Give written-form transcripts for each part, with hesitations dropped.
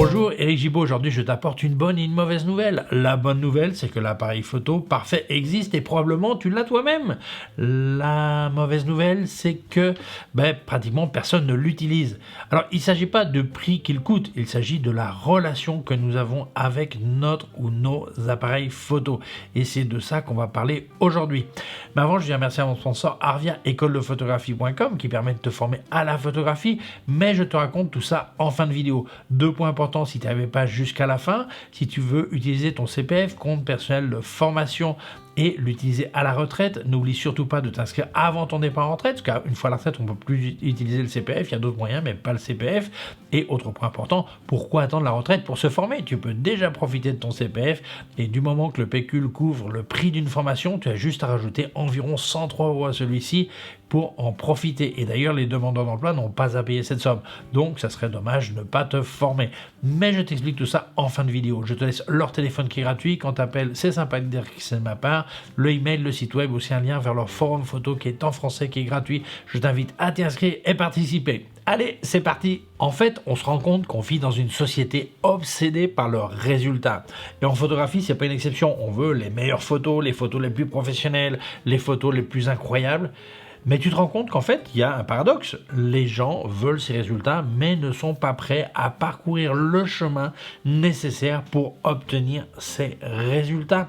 Bonjour, Eric Gibaud. Aujourd'hui, je t'apporte une bonne et une mauvaise nouvelle. La bonne nouvelle, c'est que l'appareil photo parfait existe et probablement tu l'as toi-même. La mauvaise nouvelle, c'est que pratiquement personne ne l'utilise. Alors, il ne s'agit pas de prix qu'il coûte, il s'agit de la relation que nous avons avec notre ou nos appareils photo. Et c'est de ça qu'on va parler aujourd'hui. Mais avant, je viens remercier mon sponsor Arvia, écoledephotographie.com, qui permet de te former à la photographie. Mais je te raconte tout ça en fin de vidéo. 2 points importants si tu n'arrives pas jusqu'à la fin. Si tu veux utiliser ton CPF, compte personnel de formation, et l'utiliser à la retraite, n'oublie surtout pas de t'inscrire avant ton départ en retraite, parce qu'une fois à la retraite, on ne peut plus utiliser le CPF, il y a d'autres moyens, mais pas le CPF. Et autre point important, pourquoi attendre la retraite pour se former? Tu peux déjà profiter de ton CPF, et du moment que le pécule couvre le prix d'une formation, tu as juste à rajouter environ 103 € à celui-ci pour en profiter. Et d'ailleurs, les demandeurs d'emploi n'ont pas à payer cette somme, donc ça serait dommage de ne pas te former. Mais je t'explique tout ça en fin de vidéo. Je te laisse leur téléphone qui est gratuit, quand tu appelles, c'est sympa de dire que c'est de ma part, le email, le site web, aussi un lien vers leur forum photo qui est en français, qui est gratuit. Je t'invite à t'y inscrire et participer. Allez, c'est parti. En fait, on se rend compte qu'on vit dans une société obsédée par leurs résultats. Et en photographie, c'est pas une exception. On veut les meilleures photos, les photos les plus professionnelles, les photos les plus incroyables. Mais tu te rends compte qu'en fait, il y a un paradoxe. Les gens veulent ces résultats, mais ne sont pas prêts à parcourir le chemin nécessaire pour obtenir ces résultats.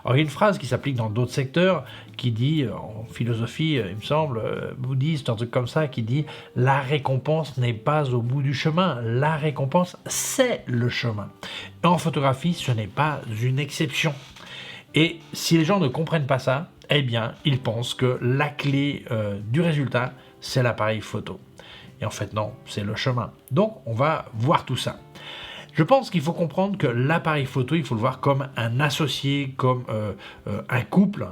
Alors, il y a une phrase qui s'applique dans d'autres secteurs, qui dit, en philosophie, il me semble, bouddhiste, un truc comme ça, qui dit « La récompense n'est pas au bout du chemin, la récompense, c'est le chemin ». Et en photographie, ce n'est pas une exception. Et si les gens ne comprennent pas ça, eh bien, ils pensent que la clé du résultat, c'est l'appareil photo. Et en fait, non, c'est le chemin. Donc, on va voir tout ça. Je pense qu'il faut comprendre que l'appareil photo, il faut le voir comme un associé, comme un couple,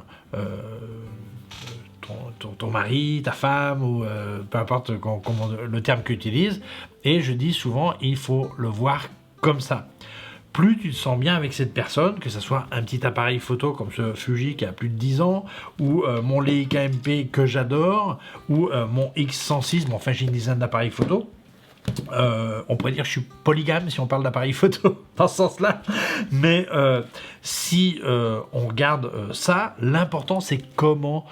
ton mari, ta femme, ou peu importe le terme que tu utilises. Et je dis souvent, il faut le voir comme ça. Plus tu te sens bien avec cette personne, que ce soit un petit appareil photo comme ce Fuji qui a plus de 10 ans, ou mon Leica MP que j'adore, ou mon X106, bon, enfin j'ai une dizaine d'appareils photo. On pourrait dire que je suis polygame si on parle d'appareil photo dans ce sens-là, mais si on regarde ça, l'important c'est comment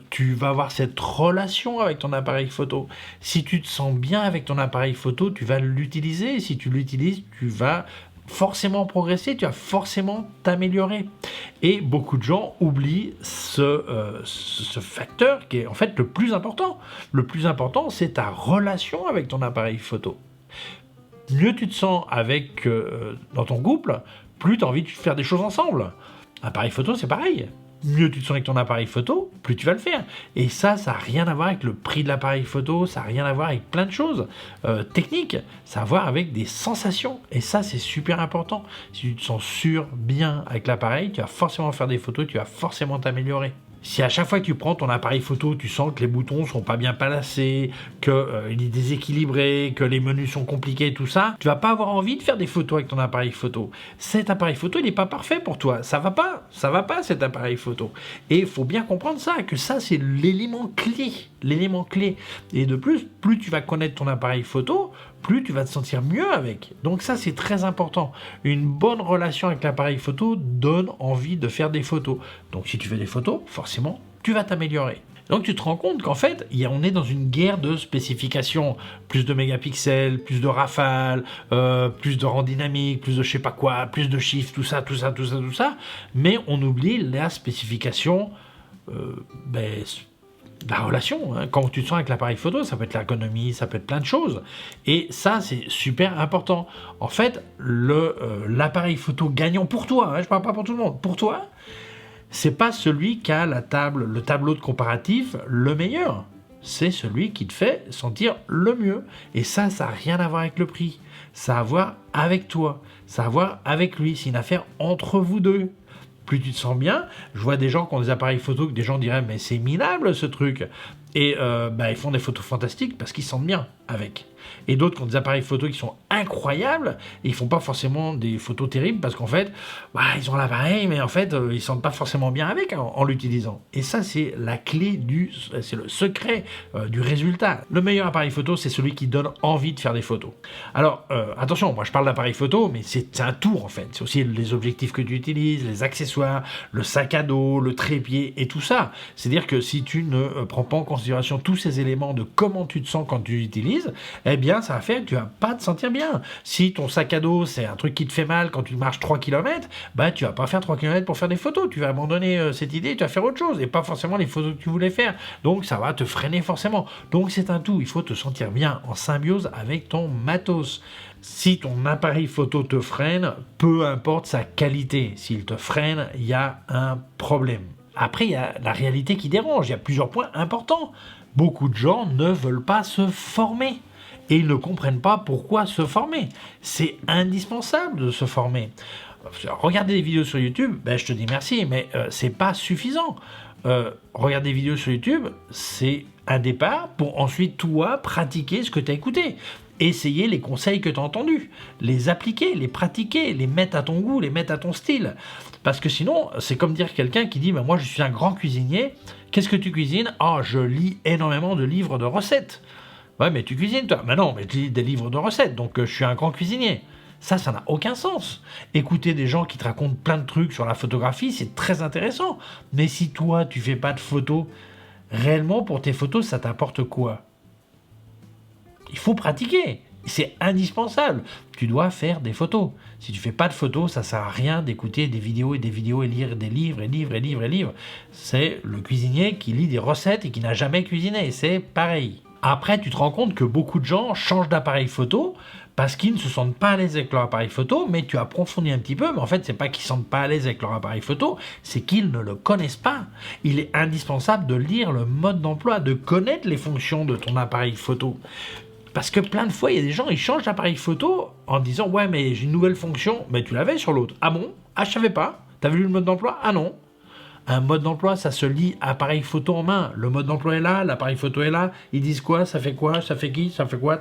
tu vas avoir cette relation avec ton appareil photo. Si tu te sens bien avec ton appareil photo, tu vas l'utiliser. Si tu l'utilises, tu vas forcément progresser, tu vas forcément t'améliorer. Et beaucoup de gens oublient ce facteur qui est en fait le plus important. Le plus important, c'est ta relation avec ton appareil photo. Mieux tu te sens avec dans ton couple, plus tu as envie de faire des choses ensemble. Appareil photo, c'est pareil. Mieux tu te sens avec ton appareil photo, plus tu vas le faire. Et ça n'a rien à voir avec le prix de l'appareil photo, ça n'a rien à voir avec plein de choses techniques, ça a à voir avec des sensations. Et ça, c'est super important. Si tu te sens bien avec l'appareil, tu vas forcément faire des photos, tu vas forcément t'améliorer. Si à chaque fois que tu prends ton appareil photo, tu sens que les boutons sont pas bien placés, qu'il est déséquilibré, que les menus sont compliqués, tout ça, tu vas pas avoir envie de faire des photos avec ton appareil photo. Cet appareil photo, il n'est pas parfait pour toi. Ça va pas cet appareil photo. Et il faut bien comprendre ça, que ça c'est l'élément clé. L'élément clé. Et de plus tu vas connaître ton appareil photo, plus tu vas te sentir mieux avec. Donc ça, c'est très important. Une bonne relation avec l'appareil photo donne envie de faire des photos. Donc si tu fais des photos, forcément, tu vas t'améliorer. Donc tu te rends compte qu'en fait, on est dans une guerre de spécifications. Plus de mégapixels, plus de rafales, plus de rang dynamique, plus de je sais pas quoi, plus de chiffres, tout ça. Mais on oublie la spécification la relation, hein. Quand tu te sens avec l'appareil photo, ça peut être l'ergonomie, ça peut être plein de choses. Et ça, c'est super important. En fait, l'appareil photo gagnant pour toi, hein, je parle pas pour tout le monde, pour toi, c'est pas celui qui a le tableau de comparatif le meilleur. C'est celui qui te fait sentir le mieux. Et ça n'a rien à voir avec le prix. Ça a à voir avec toi. Ça a à voir avec lui. C'est une affaire entre vous deux. Plus tu te sens bien, je vois des gens qui ont des appareils photo que des gens diraient mais c'est minable ce truc. Et ils font des photos fantastiques parce qu'ils se sentent bien avec. Et d'autres qui ont des appareils photo qui sont incroyables, et ils font pas forcément des photos terribles parce qu'en fait, ils ont l'appareil, mais en fait, ils se sentent pas forcément bien avec en l'utilisant. Et ça, c'est la clé c'est le secret du résultat. Le meilleur appareil photo, c'est celui qui donne envie de faire des photos. Alors, attention, moi je parle d'appareil photo, mais c'est un tout en fait. C'est aussi les objectifs que tu utilises, les accessoires, le sac à dos, le trépied et tout ça. C'est-à-dire que si tu ne prends pas en considération tous ces éléments de comment tu te sens quand tu l'utilises, eh bien, ça va faire que tu vas pas te sentir bien. Si ton sac à dos, c'est un truc qui te fait mal quand tu marches 3 km, tu vas pas faire 3 km pour faire des photos. Tu vas abandonner cette idée, tu vas faire autre chose, et pas forcément les photos que tu voulais faire. Donc, ça va te freiner forcément. Donc, c'est un tout. Il faut te sentir bien en symbiose avec ton matos. Si ton appareil photo te freine, peu importe sa qualité. S'il te freine, il y a un problème. Après, il y a la réalité qui dérange. Il y a plusieurs points importants. Beaucoup de gens ne veulent pas se former. Et ils ne comprennent pas pourquoi se former. C'est indispensable de se former. Regarder des vidéos sur YouTube, je te dis merci, mais c'est pas suffisant. Regarder des vidéos sur YouTube, c'est un départ pour ensuite, toi, pratiquer ce que tu as écouté. Essayer les conseils que tu as entendus, les appliquer, les pratiquer, les mettre à ton goût, les mettre à ton style. Parce que sinon, c'est comme dire quelqu'un qui dit moi je suis un grand cuisinier, qu'est-ce que tu cuisines ? Je lis énormément de livres de recettes. Ouais, mais tu cuisines toi ? Non, mais tu lis des livres de recettes, donc je suis un grand cuisinier. Ça n'a aucun sens. Écouter des gens qui te racontent plein de trucs sur la photographie, c'est très intéressant. Mais si toi, tu fais pas de photos, réellement pour tes photos, ça t'apporte quoi ? Il faut pratiquer, c'est indispensable. Tu dois faire des photos. Si tu fais pas de photos, ça sert à rien d'écouter des vidéos et lire des livres. C'est le cuisinier qui lit des recettes et qui n'a jamais cuisiné, c'est pareil. Après, tu te rends compte que beaucoup de gens changent d'appareil photo parce qu'ils ne se sentent pas à l'aise avec leur appareil photo, mais tu approfondis un petit peu, mais en fait, c'est pas qu'ils ne se sentent pas à l'aise avec leur appareil photo, c'est qu'ils ne le connaissent pas. Il est indispensable de lire le mode d'emploi, de connaître les fonctions de ton appareil photo. Parce que plein de fois, il y a des gens, ils changent d'appareil photo en disant « Ouais, mais j'ai une nouvelle fonction. » Mais tu l'avais sur l'autre. Ah bon ? Ah, je savais pas. T'as vu le mode d'emploi ? Ah non. Un mode d'emploi, ça se lit appareil photo en main. Le mode d'emploi est là, l'appareil photo est là. Ils disent quoi ? Ça fait quoi ? Ça fait qui ? Ça fait quoi ?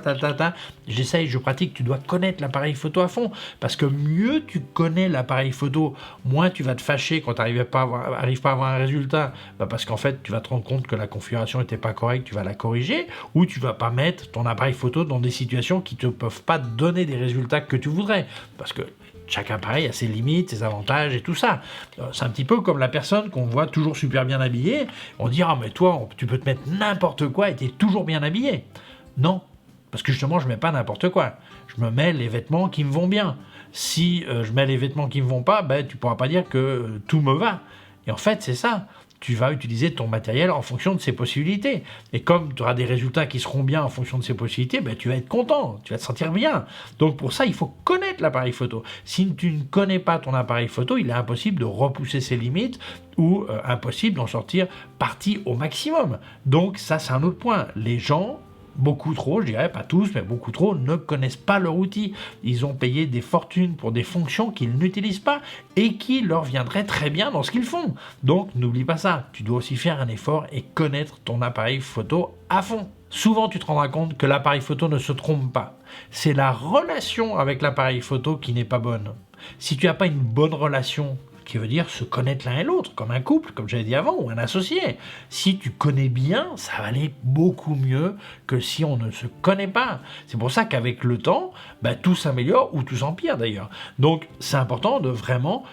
J'essaye, je pratique. Tu dois connaître l'appareil photo à fond. Parce que mieux tu connais l'appareil photo, moins tu vas te fâcher quand tu n'arrives pas à avoir un résultat. Parce qu'en fait, tu vas te rendre compte que la configuration n'était pas correcte, tu vas la corriger. Ou tu vas pas mettre ton appareil photo dans des situations qui ne peuvent pas te donner des résultats que tu voudrais. Parce que chaque appareil a ses limites, ses avantages et tout ça. C'est un petit peu comme la personne qu'on voit toujours super bien habillée. On dit « Ah, mais toi, tu peux te mettre n'importe quoi et tu es toujours bien habillé. » Non, parce que justement, je ne mets pas n'importe quoi. Je me mets les vêtements qui me vont bien. Si je mets les vêtements qui ne me vont pas, tu ne pourras pas dire que tout me va. Et en fait, c'est ça. Tu vas utiliser ton matériel en fonction de ses possibilités. Et comme tu auras des résultats qui seront bien en fonction de ses possibilités, tu vas être content, tu vas te sentir bien. Donc pour ça, il faut connaître l'appareil photo. Si tu ne connais pas ton appareil photo, il est impossible de repousser ses limites ou impossible d'en sortir parti au maximum. Donc ça, c'est un autre point. Les gens, beaucoup trop, je dirais, pas tous, mais beaucoup trop, ne connaissent pas leur outil. Ils ont payé des fortunes pour des fonctions qu'ils n'utilisent pas et qui leur viendraient très bien dans ce qu'ils font. Donc, n'oublie pas ça. Tu dois aussi faire un effort et connaître ton appareil photo à fond. Souvent, tu te rendras compte que l'appareil photo ne se trompe pas. C'est la relation avec l'appareil photo qui n'est pas bonne. Si tu n'as pas une bonne relation, qui veut dire se connaître l'un et l'autre, comme un couple, comme j'avais dit avant, ou un associé. Si tu connais bien, ça va aller beaucoup mieux que si on ne se connaît pas. C'est pour ça qu'avec le temps, tout s'améliore ou tout s'empire d'ailleurs. Donc c'est important de vraiment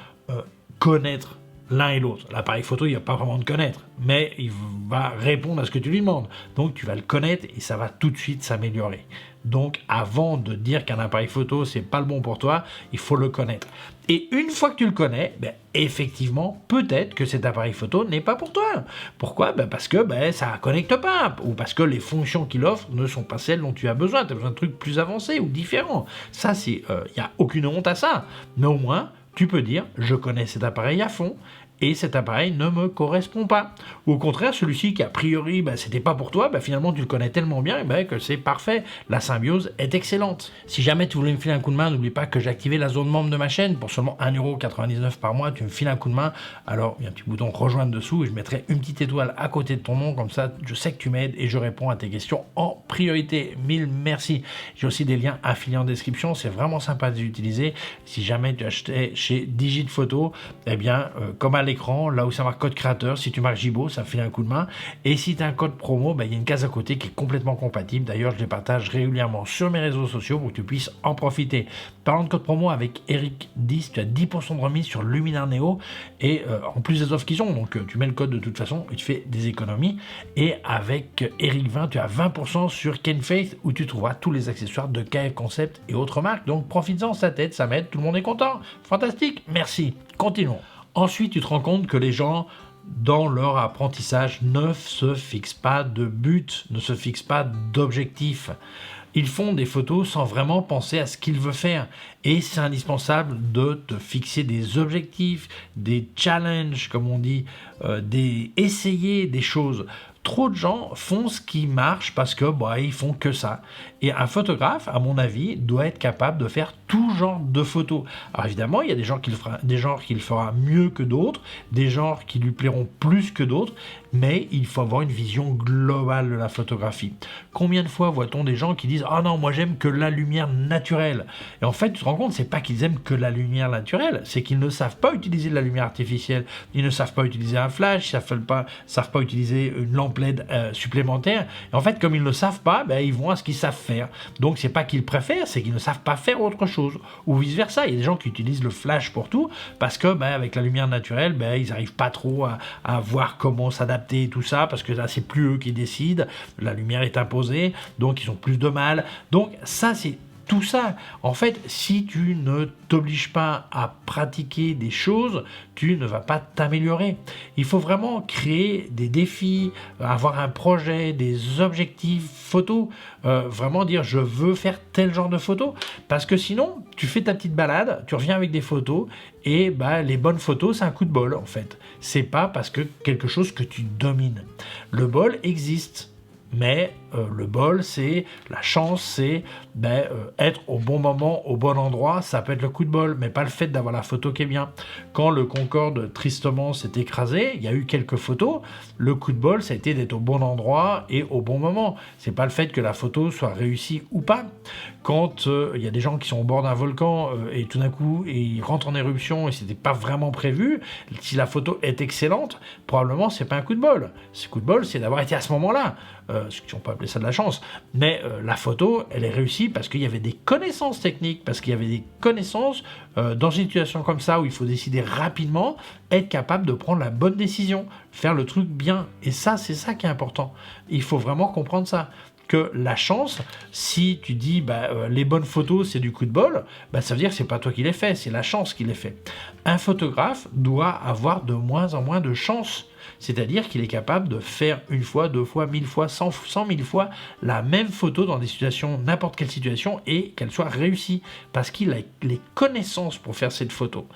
connaître l'un et l'autre. L'appareil photo, il n'y a pas vraiment de connaître, mais il va répondre à ce que tu lui demandes. Donc tu vas le connaître et ça va tout de suite s'améliorer. Donc avant de dire qu'un appareil photo, c'est pas le bon pour toi, il faut le connaître. Et une fois que tu le connais, effectivement, peut-être que cet appareil photo n'est pas pour toi. Pourquoi ? Parce que ça ne connecte pas, ou parce que les fonctions qu'il offre ne sont pas celles dont tu as besoin. Tu as besoin de trucs plus avancés ou différents. Ça, il n'y a aucune honte à ça. Mais au moins, tu peux dire, je connais cet appareil à fond, et cet appareil ne me correspond pas. Ou au contraire, celui-ci qui a priori, c'était pas pour toi, finalement tu le connais tellement bien que c'est parfait. La symbiose est excellente. Si jamais tu voulais me filer un coup de main, n'oublie pas que j'ai activé la zone membre de ma chaîne. Pour seulement 1,99 € par mois, tu me files un coup de main. Alors, il y a un petit bouton rejoindre dessous et je mettrai une petite étoile à côté de ton nom. Comme ça, je sais que tu m'aides et je réponds à tes questions en priorité. Mille merci. J'ai aussi des liens affiliés en description. C'est vraiment sympa de les utiliser. Si jamais tu achetais chez Digitphoto, comme à l'écran, là où ça marque code créateur, si tu marques Jibo, ça me file un coup de main. Et si tu as un code promo, il y a une case à côté qui est complètement compatible. D'ailleurs, je les partage régulièrement sur mes réseaux sociaux pour que tu puisses en profiter. Parlant de code promo, avec Eric10, tu as 10% de remise sur Luminar Neo et en plus des offres qu'ils ont, donc tu mets le code de toute façon et tu fais des économies. Et avec Eric20, tu as 20% sur Kenfaith où tu trouveras tous les accessoires de KF Concept et autres marques. Donc profites-en, ça t'aide, ça m'aide, tout le monde est content. Fantastique, merci. Continuons. Ensuite, tu te rends compte que les gens, dans leur apprentissage, ne se fixent pas de but, ne se fixent pas d'objectif. Ils font des photos sans vraiment penser à ce qu'ils veulent faire. Et c'est indispensable de te fixer des objectifs, des challenges, comme on dit, essayer des choses. Trop de gens font ce qui marche parce que ils font que ça. Et un photographe, à mon avis, doit être capable de faire tout genre de photos. Alors évidemment, il y a des genres qui le fera mieux que d'autres, des genres qui lui plairont plus que d'autres, mais il faut avoir une vision globale de la photographie. Combien de fois voit-on des gens qui disent « Ah non, moi j'aime que la lumière naturelle ». Et en fait, tu te rends compte, c'est pas qu'ils aiment que la lumière naturelle, c'est qu'ils ne savent pas utiliser de la lumière artificielle, ils ne savent pas utiliser un flash, ils ne savent pas utiliser une lampe LED supplémentaire. Et en fait, comme ils ne savent pas, ils vont à ce qu'ils savent faire. Donc c'est pas qu'ils préfèrent, c'est qu'ils ne savent pas faire autre chose. Ou vice versa, il y a des gens qui utilisent le flash pour tout, parce que avec la lumière naturelle, ils n'arrivent pas trop à voir comment s'adapter et tout ça, parce que là c'est plus eux qui décident, la lumière est imposée, donc ils ont plus de mal. Donc ça c'est tout ça. En fait, si tu ne t'obliges pas à pratiquer des choses, tu ne vas pas t'améliorer. Il faut vraiment créer des défis, avoir un projet, des objectifs photos, vraiment dire je veux faire tel genre de photo, parce que sinon tu fais ta petite balade, tu reviens avec des photos et les bonnes photos c'est un coup de bol en fait. C'est pas parce que quelque chose que tu domines. Le bol existe. Mais le bol, c'est la chance, c'est être au bon moment, au bon endroit, ça peut être le coup de bol, mais pas le fait d'avoir la photo qui est bien. Quand le Concorde tristement s'est écrasé, il y a eu quelques photos, le coup de bol, ça a été d'être au bon endroit et au bon moment. C'est pas le fait que la photo soit réussie ou pas. Quand il y a des gens qui sont au bord d'un volcan et tout d'un coup ils rentrent en éruption et c'était pas vraiment prévu, si la photo est excellente, probablement c'est pas un coup de bol. Ce coup de bol, c'est d'avoir été à ce moment-là. Si on peut appeler ça de la chance, mais la photo, elle est réussie parce qu'il y avait des connaissances techniques, parce qu'il y avait des connaissances dans une situation comme ça où il faut décider rapidement, être capable de prendre la bonne décision, faire le truc bien. Et ça, c'est ça qui est important. Il faut vraiment comprendre ça. Que la chance, si tu dis les bonnes photos c'est du coup de bol, ça veut dire que c'est pas toi qui les fais, c'est la chance qui les fait. Un photographe doit avoir de moins en moins de chance, c'est-à-dire qu'il est capable de faire une fois, deux fois, 1000 fois, 100 000 fois la même photo dans des situations, n'importe quelle situation, et qu'elle soit réussie, parce qu'il a les connaissances pour faire cette photo.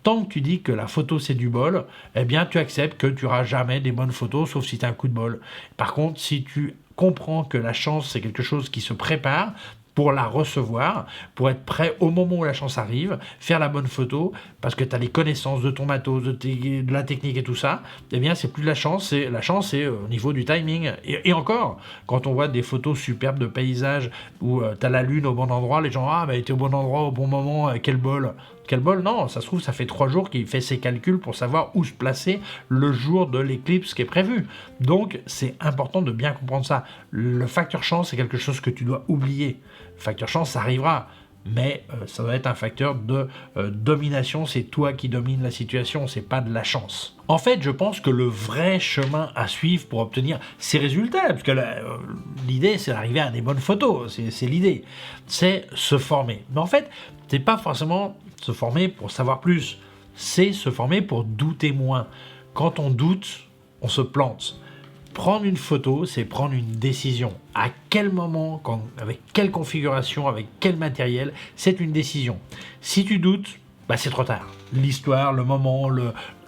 Tant que tu dis que la photo c'est du bol, tu acceptes que tu n'auras jamais des bonnes photos, sauf si tu as un coup de bol. Par contre, si tu comprends que la chance c'est quelque chose qui se prépare pour la recevoir, pour être prêt au moment où la chance arrive, faire la bonne photo, parce que tu as les connaissances de ton matos, de la technique et tout ça, c'est plus de la chance, c'est au niveau du timing. Et encore, quand on voit des photos superbes de paysages où tu as la lune au bon endroit, les gens, elle était au bon endroit, au bon moment, quel bol. Quel bol, non, ça se trouve, ça fait 3 jours qu'il fait ses calculs pour savoir où se placer le jour de l'éclipse qui est prévu. Donc, c'est important de bien comprendre ça. Le facteur chance, c'est quelque chose que tu dois oublier. Le facteur chance, ça arrivera. Mais ça doit être un facteur de domination, c'est toi qui domines la situation, c'est pas de la chance. En fait, je pense que le vrai chemin à suivre pour obtenir ces résultats, parce que l'idée c'est d'arriver à des bonnes photos, c'est l'idée, c'est se former. Mais en fait, c'est pas forcément se former pour savoir plus, c'est se former pour douter moins. Quand on doute, on se plante. Prendre une photo, c'est prendre une décision. À quel moment, avec quelle configuration, avec quel matériel, c'est une décision. Si tu doutes, bah c'est trop tard. L'histoire, le moment,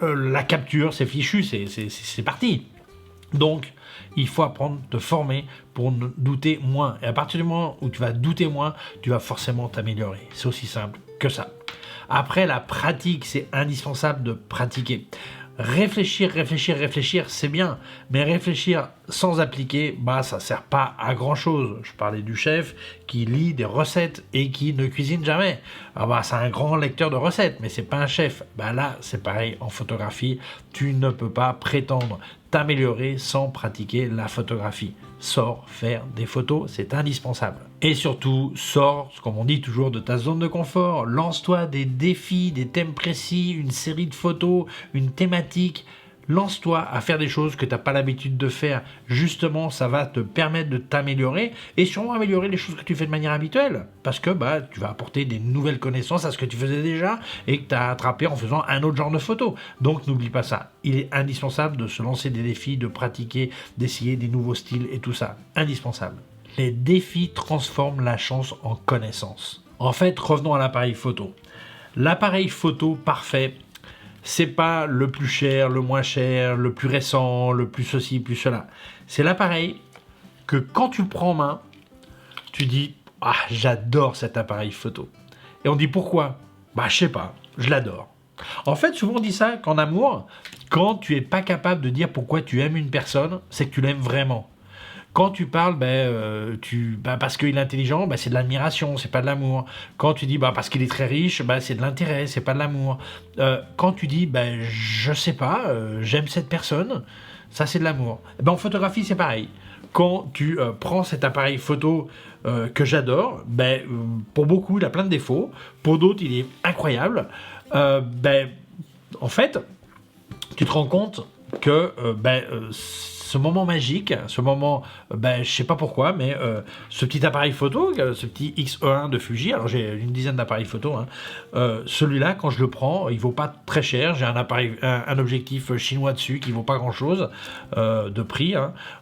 la capture, c'est fichu, c'est parti. Donc, il faut apprendre à te former pour ne douter moins. Et à partir du moment où tu vas douter moins, tu vas forcément t'améliorer. C'est aussi simple que ça. Après, la pratique, c'est indispensable de pratiquer. Réfléchir, c'est bien, mais réfléchir sans appliquer, bah ça sert pas à grand chose. Je parlais du chef qui lit des recettes et qui ne cuisine jamais. Ah bah c'est un grand lecteur de recettes, mais c'est pas un chef. Bah là c'est pareil en photographie, tu ne peux pas prétendre t'améliorer sans pratiquer la photographie. Sors faire des photos, c'est indispensable. Et surtout, sors, comme on dit toujours, de ta zone de confort. Lance-toi des défis, des thèmes précis, une série de photos, une thématique. Lance-toi à faire des choses que tu n'as pas l'habitude de faire. Justement, ça va te permettre de t'améliorer et sûrement améliorer les choses que tu fais de manière habituelle. Parce que bah, tu vas apporter des nouvelles connaissances à ce que tu faisais déjà et que tu as attrapé en faisant un autre genre de photo. Donc n'oublie pas ça. Il est indispensable de se lancer des défis, de pratiquer, d'essayer des nouveaux styles et tout ça. Indispensable. Les défis transforment la chance en connaissance. En fait, revenons à l'appareil photo. L'appareil photo parfait, c'est pas le plus cher, le moins cher, le plus récent, le plus ceci, plus cela. C'est l'appareil que quand tu le prends en main, tu dis « Ah, j'adore cet appareil photo ». Et on dit pourquoi ? Bah, je sais pas, je l'adore. En fait, souvent on dit ça qu'en amour, quand tu es pas capable de dire pourquoi tu aimes une personne, c'est que tu l'aimes vraiment. Quand tu parles, parce qu'il est intelligent, c'est de l'admiration, c'est pas de l'amour. Quand tu dis parce qu'il est très riche, c'est de l'intérêt, c'est pas de l'amour. Quand tu dis je sais pas, j'aime cette personne, ça c'est de l'amour. En photographie c'est pareil. Quand tu prends cet appareil photo que j'adore, pour beaucoup il a plein de défauts, pour d'autres il est incroyable. En fait, tu te rends compte que ce moment magique, ce moment, je sais pas pourquoi, mais ce petit appareil photo, ce petit X1 de Fuji, alors j'ai une dizaine d'appareils photo, celui-là, quand je le prends, il vaut pas très cher, j'ai un objectif chinois dessus qui vaut pas grand-chose de prix,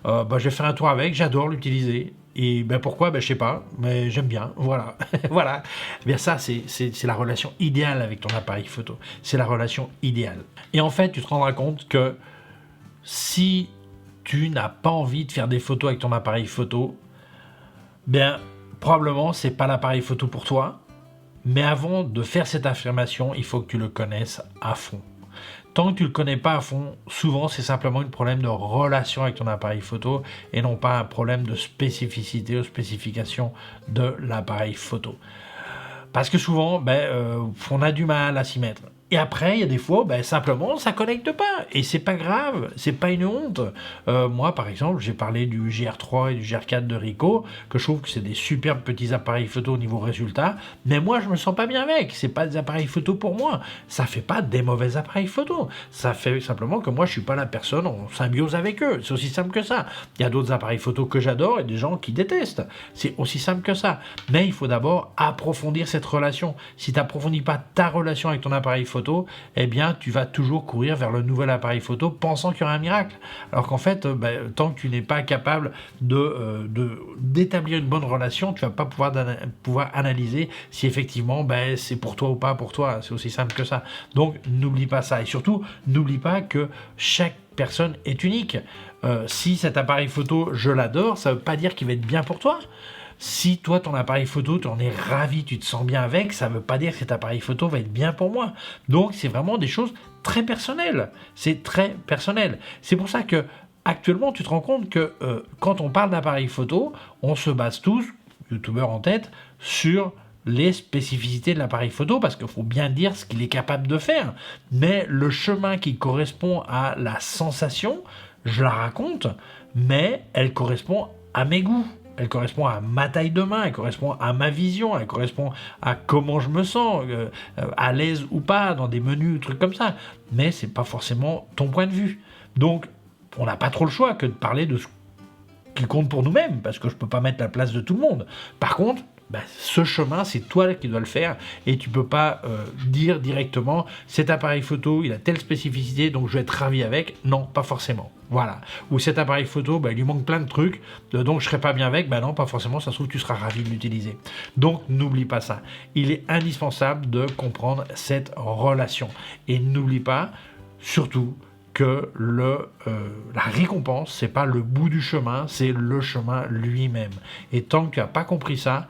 je vais faire un tour avec, j'adore l'utiliser. Et pourquoi je sais pas, mais j'aime bien, voilà. Voilà. Bien ça, c'est la relation idéale avec ton appareil photo. C'est la relation idéale. Et en fait, tu te rendras compte que si tu n'as pas envie de faire des photos avec ton appareil photo, probablement c'est pas l'appareil photo pour toi. Mais avant de faire cette affirmation, il faut que tu le connaisses à fond. Tant que tu le connais pas à fond, souvent c'est simplement un problème de relation avec ton appareil photo et non pas un problème de spécificité ou spécification de l'appareil photo. Parce que souvent, on a du mal à s'y mettre. Et après, il y a des fois, simplement, ça connecte pas. Et c'est pas grave, c'est pas une honte. Moi, par exemple, j'ai parlé du GR3 et du GR4 de Ricoh, que je trouve que c'est des superbes petits appareils photo au niveau résultat. Mais moi, je me sens pas bien avec. C'est pas des appareils photo pour moi. Ça fait pas des mauvais appareils photo. Ça fait simplement que moi, je suis pas la personne en symbiose avec eux. C'est aussi simple que ça. Il y a d'autres appareils photo que j'adore et des gens qui détestent. C'est aussi simple que ça. Mais il faut d'abord approfondir cette relation. Si tu n'approfondis pas ta relation avec ton appareil photo, tu vas toujours courir vers le nouvel appareil photo pensant qu'il y aura un miracle. Alors qu'en fait, tant que tu n'es pas capable d'établir une bonne relation, tu ne vas pas pouvoir analyser si effectivement c'est pour toi ou pas pour toi. C'est aussi simple que ça. Donc n'oublie pas ça. Et surtout, n'oublie pas que chaque personne est unique. Si cet appareil photo, je l'adore, ça ne veut pas dire qu'il va être bien pour toi. Si toi, ton appareil photo, tu en es ravi, tu te sens bien avec, ça ne veut pas dire que cet appareil photo va être bien pour moi. Donc, c'est vraiment des choses très personnelles. C'est très personnel. C'est pour ça que actuellement, tu te rends compte que quand on parle d'appareil photo, on se base tous, youtubeurs en tête, sur les spécificités de l'appareil photo, parce qu'il faut bien dire ce qu'il est capable de faire. Mais le chemin qui correspond à la sensation, je la raconte, mais elle correspond à mes goûts. Elle correspond à ma taille de main, elle correspond à ma vision, elle correspond à comment je me sens, à l'aise ou pas, dans des menus, trucs comme ça. Mais c'est pas forcément ton point de vue. Donc, on n'a pas trop le choix que de parler de ce qui compte pour nous-mêmes, parce que je peux pas mettre la place de tout le monde. Par contre, ce chemin, c'est toi qui dois le faire, et tu peux pas dire directement, cet appareil photo, il a telle spécificité, donc je vais être ravi avec. Non, pas forcément. Voilà. Ou cet appareil photo, il lui manque plein de trucs, donc je serais pas bien avec. Non, pas forcément, ça se trouve, tu seras ravi de l'utiliser. Donc, n'oublie pas ça. Il est indispensable de comprendre cette relation. Et n'oublie pas, surtout, que la récompense, c'est pas le bout du chemin, c'est le chemin lui-même. Et tant que tu n'as pas compris ça,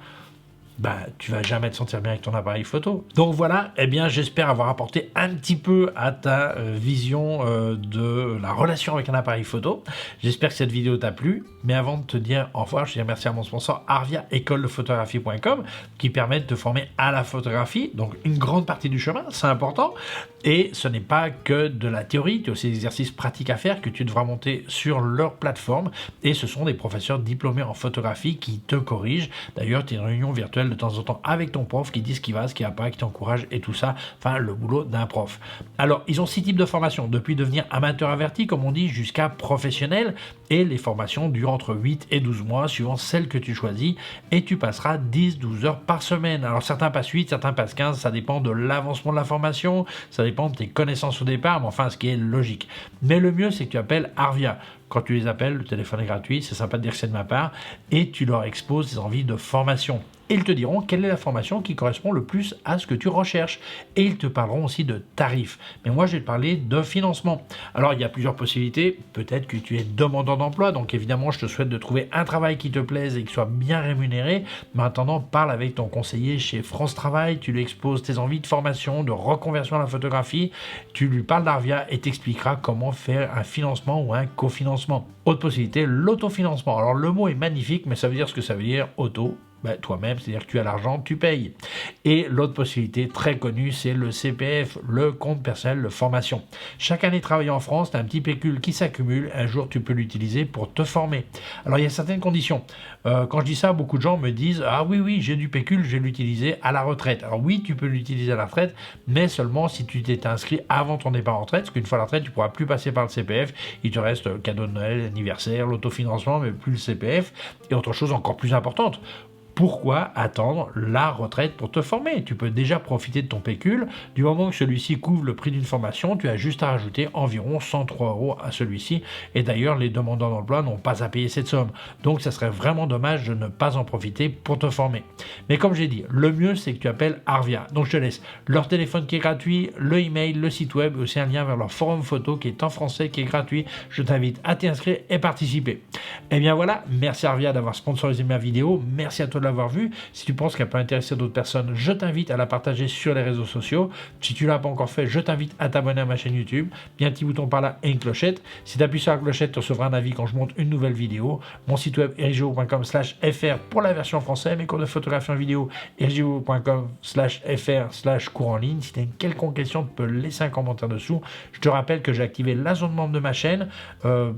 tu vas jamais te sentir bien avec ton appareil photo. Donc voilà, j'espère avoir apporté un petit peu à ta vision de la relation avec un appareil photo. J'espère que cette vidéo t'a plu. Mais avant de te dire au revoir, je dis merci à mon sponsor Arvia, écoledephotographie.com, qui permet de te former à la photographie. Donc une grande partie du chemin, c'est important. Et ce n'est pas que de la théorie, tu as aussi des exercices pratiques à faire que tu devras monter sur leur plateforme. Et ce sont des professeurs diplômés en photographie qui te corrigent. D'ailleurs, tu as une réunion virtuelle de temps en temps avec ton prof qui dit ce qui va, ce qui va pas, qui t'encourage et tout ça. Enfin, le boulot d'un prof. Alors, ils ont 6 types de formations, depuis devenir amateur averti, comme on dit, jusqu'à professionnel. Et les formations durent entre 8 et 12 mois, suivant celle que tu choisis. Et tu passeras 10-12 heures par semaine. Alors, certains passent 8, certains passent 15. Ça dépend de l'avancement de la formation. Ça dépend de tes connaissances au départ, mais enfin, ce qui est logique. Mais le mieux, c'est que tu appelles Arvia. Quand tu les appelles, le téléphone est gratuit, c'est sympa de dire que c'est de ma part, et tu leur exposes tes envies de formation. Et ils te diront quelle est la formation qui correspond le plus à ce que tu recherches. Et ils te parleront aussi de tarifs. Mais moi, je vais te parler de financement. Alors, il y a plusieurs possibilités. Peut-être que tu es demandeur d'emploi. Donc, évidemment, je te souhaite de trouver un travail qui te plaise et qui soit bien rémunéré. Mais en attendant, parle avec ton conseiller chez France Travail. Tu lui exposes tes envies de formation, de reconversion à la photographie. Tu lui parles d'Arvia et t'expliquera comment faire un financement ou un cofinancement. Autre possibilité, l'autofinancement. Alors, le mot est magnifique, mais ça veut dire ce que ça veut dire, auto. Toi-même, c'est-à-dire que tu as l'argent, tu payes. Et l'autre possibilité très connue, c'est le CPF, le compte personnel de formation. Chaque année travaillée en France, tu as un petit pécule qui s'accumule. Un jour, tu peux l'utiliser pour te former. Alors, il y a certaines conditions. Quand je dis ça, beaucoup de gens me disent « Ah oui, j'ai du pécule, je vais l'utiliser à la retraite. » Alors oui, tu peux l'utiliser à la retraite, mais seulement si tu t'es inscrit avant ton départ en retraite, parce qu'une fois à la retraite, tu ne pourras plus passer par le CPF. Il te reste le cadeau de Noël, l'anniversaire, l'autofinancement, mais plus le CPF. Et autre chose encore plus importante. Pourquoi attendre la retraite pour te former? Tu peux déjà profiter de ton pécule. Du moment que celui-ci couvre le prix d'une formation, tu as juste à rajouter environ 103 € à celui-ci. Et d'ailleurs, les demandeurs d'emploi n'ont pas à payer cette somme. Donc, ça serait vraiment dommage de ne pas en profiter pour te former. Mais comme j'ai dit, le mieux, c'est que tu appelles Arvia. Donc, je te laisse leur téléphone qui est gratuit, le email, le site web, aussi un lien vers leur forum photo qui est en français, qui est gratuit. Je t'invite à t'inscrire et participer. Et bien voilà, merci Arvia d'avoir sponsorisé ma vidéo. Merci à toi de l'avoir vu. Si tu penses qu'elle peut intéresser d'autres personnes, je t'invite à la partager sur les réseaux sociaux. Si tu ne l'as pas encore fait, je t'invite à t'abonner à ma chaîne YouTube. Il y a un petit bouton par là et une clochette. Si tu appuies sur la clochette, tu recevras un avis quand je monte une nouvelle vidéo. Mon site web erigio.com/fr pour la version française. Mes cours de photographie en vidéo erigio.com/fr/cours en ligne. Si tu as une quelconque question, tu peux laisser un commentaire dessous. Je te rappelle que j'ai activé la zone membre de ma chaîne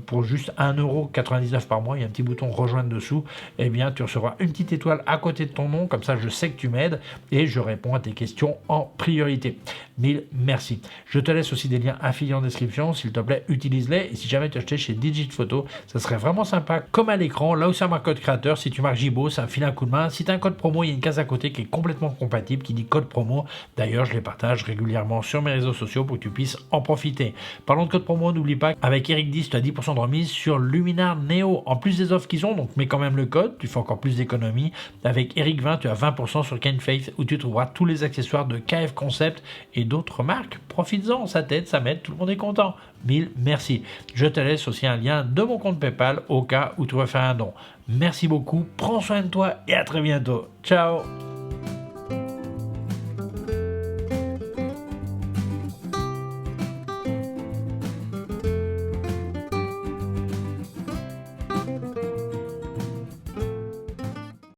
pour juste 1,99 € par mois. Il y a un petit bouton rejoindre dessous. Eh bien, tu recevras une petite étoile à côté de ton nom, comme ça je sais que tu m'aides et je réponds à tes questions en priorité. Mille merci. Je te laisse aussi des liens affiliés en description, s'il te plaît, utilise-les et si jamais tu achetais chez Digit Photo, ça serait vraiment sympa. Comme à l'écran, là où ça marque code créateur, si tu marques Jibo, ça me file un coup de main. Si tu as un code promo, il y a une case à côté qui est complètement compatible, qui dit code promo. D'ailleurs, je les partage régulièrement sur mes réseaux sociaux pour que tu puisses en profiter. Parlons de code promo, n'oublie pas, avec Eric 10, tu as 10% de remise sur Luminar Neo. En plus des offres qu'ils ont, donc mets quand même le code, tu fais encore plus d'économies. Avec Eric 20, tu as 20% sur Kenfaith où tu trouveras tous les accessoires de KF Concept et d'autres marques. Profites-en, ça t'aide, ça m'aide, tout le monde est content. Mille merci. Je te laisse aussi un lien de mon compte PayPal au cas où tu veux faire un don. Merci beaucoup, prends soin de toi et à très bientôt. Ciao.